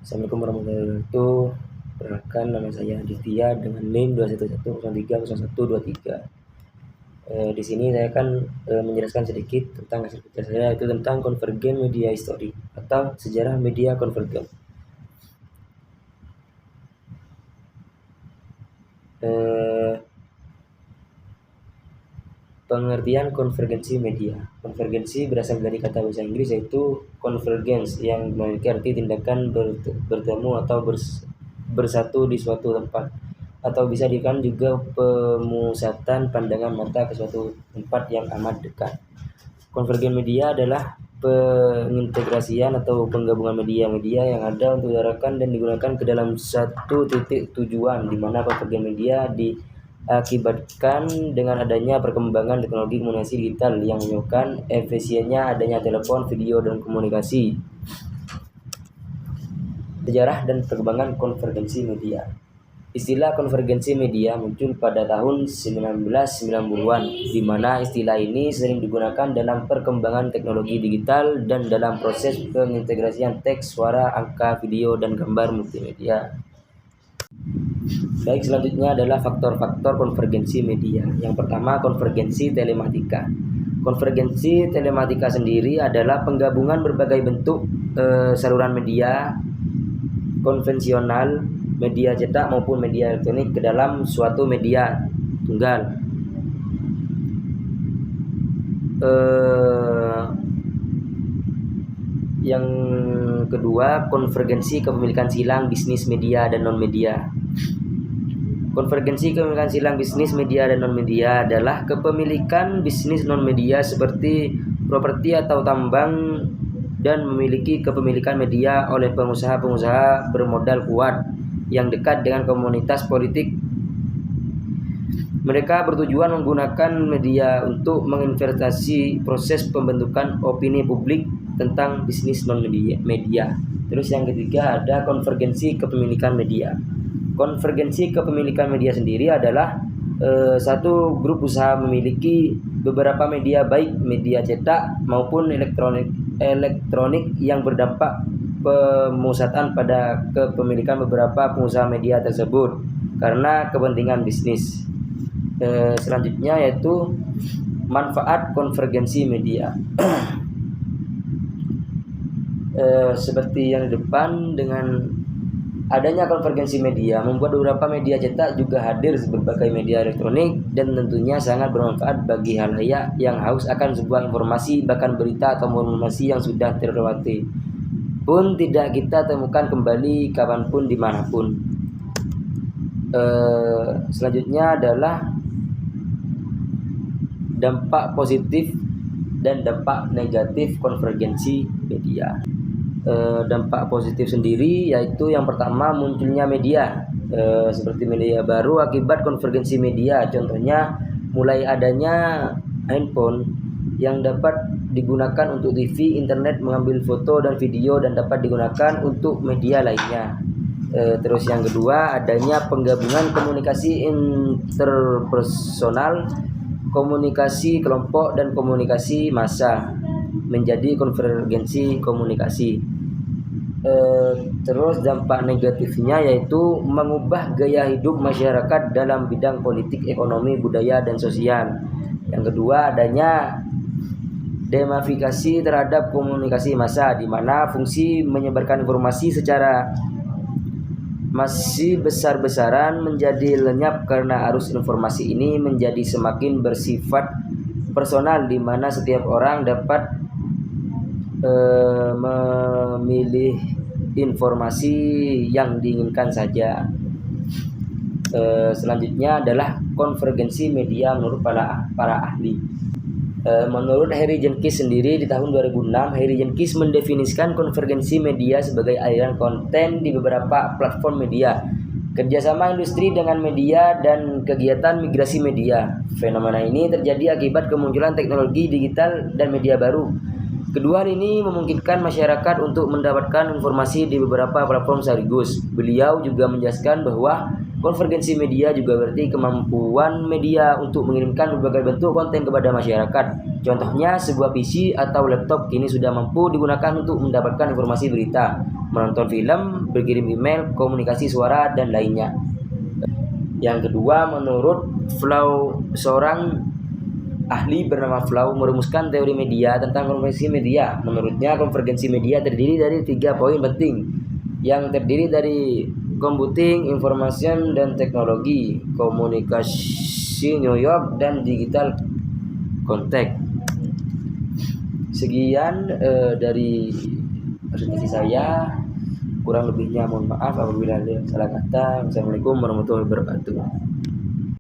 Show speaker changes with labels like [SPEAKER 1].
[SPEAKER 1] Assalamualaikum warahmatullahi wabarakatuh. Perkenalkan, nama saya Aditya dengan NIM 211030123. Di sini saya akan menjelaskan sedikit tentang hasil kerja saya, yaitu tentang konvergen media history atau sejarah media konvergen. Pengertian konvergensi media. Konvergensi berasal dari kata bahasa Inggris yaitu convergence, yang memiliki arti tindakan bertemu atau bersatu di suatu tempat, atau bisa dikatakan juga pemusatan pandangan mata ke suatu tempat yang amat dekat. Konvergen media adalah pengintegrasian atau penggabungan media-media yang ada untuk diarahkan dan digunakan ke dalam satu titik tujuan, di mana konvergen media diakibatkan dengan adanya perkembangan teknologi komunikasi digital yang menyebabkan efisiennya adanya telepon, video, dan komunikasi. Sejarah dan perkembangan konvergensi media. Istilah konvergensi media muncul pada tahun 1990-an, di mana istilah ini sering digunakan dalam perkembangan teknologi digital dan dalam proses pengintegrasian teks, suara, angka, video, dan gambar multimedia. Baik, selanjutnya adalah faktor-faktor konvergensi media. Yang pertama, konvergensi telematika. Konvergensi telematika sendiri adalah penggabungan berbagai bentuk saluran media konvensional, media cetak maupun media elektronik ke dalam suatu media tunggal. Yang kedua, konvergensi kepemilikan silang bisnis media dan non-media. Konvergensi kepemilikan silang bisnis media dan non-media adalah kepemilikan bisnis non-media seperti properti atau tambang dan memiliki kepemilikan media oleh pengusaha-pengusaha bermodal kuat yang dekat dengan komunitas politik. Mereka bertujuan menggunakan media untuk menginvestasi proses pembentukan opini publik tentang bisnis non-media. Terus yang ketiga ada konvergensi kepemilikan media. Konvergensi kepemilikan media sendiri adalah satu grup usaha memiliki beberapa media, baik media cetak maupun elektronik yang berdampak pemusatan pada kepemilikan beberapa pengusaha media tersebut karena kepentingan bisnis. Selanjutnya yaitu manfaat konvergensi media. Seperti yang di depan, dengan adanya konvergensi media membuat beberapa media cetak juga hadir berbagai media elektronik dan tentunya sangat bermanfaat bagi halayak yang haus akan sebuah informasi, bahkan berita atau informasi yang sudah terlewati pun tidak kita temukan kembali kapanpun dimanapun. Selanjutnya adalah dampak positif dan dampak negatif konvergensi media. Dampak positif sendiri yaitu yang pertama, munculnya media seperti media baru akibat konvergensi media. Contohnya mulai adanya handphone yang dapat digunakan untuk TV, internet, mengambil foto dan video, dan dapat digunakan untuk media lainnya. Terus yang kedua, adanya penggabungan komunikasi interpersonal, komunikasi kelompok, dan komunikasi massa menjadi konvergensi komunikasi. Terus dampak negatifnya yaitu mengubah gaya hidup masyarakat dalam bidang politik, ekonomi, budaya, dan sosial. Yang kedua, adanya demafikasi terhadap komunikasi massa, di mana fungsi menyebarkan informasi secara masih besar-besaran menjadi lenyap karena arus informasi ini menjadi semakin bersifat personal, di mana setiap orang dapat memilih informasi yang diinginkan saja. Selanjutnya adalah konvergensi media menurut para ahli. Menurut Harry Jenkins sendiri di tahun 2006, Harry Jenkins mendefinisikan konvergensi media sebagai aliran konten di beberapa platform media, kerjasama industri dengan media, dan kegiatan migrasi media. Fenomena ini terjadi akibat kemunculan teknologi digital dan media baru. Kedua ini memungkinkan masyarakat untuk mendapatkan informasi di beberapa platform sekaligus. Beliau juga menjelaskan bahwa Konvergensi media juga berarti kemampuan media untuk mengirimkan berbagai bentuk konten kepada masyarakat. Contohnya, sebuah PC atau laptop kini sudah mampu digunakan untuk mendapatkan informasi berita, menonton film, berkirim email, komunikasi suara, dan lainnya. Yang kedua, menurut Flow, seorang ahli bernama Flow merumuskan teori media tentang konvergensi media. Menurutnya, konvergensi media terdiri dari 3 poin penting, yang terdiri dari computing, information dan teknologi, komunikasi New York, dan digital contact. Sekian dari presentasi saya. Kurang lebihnya mohon maaf apabila ada salah kata. Assalamualaikum warahmatullahi wabarakatuh.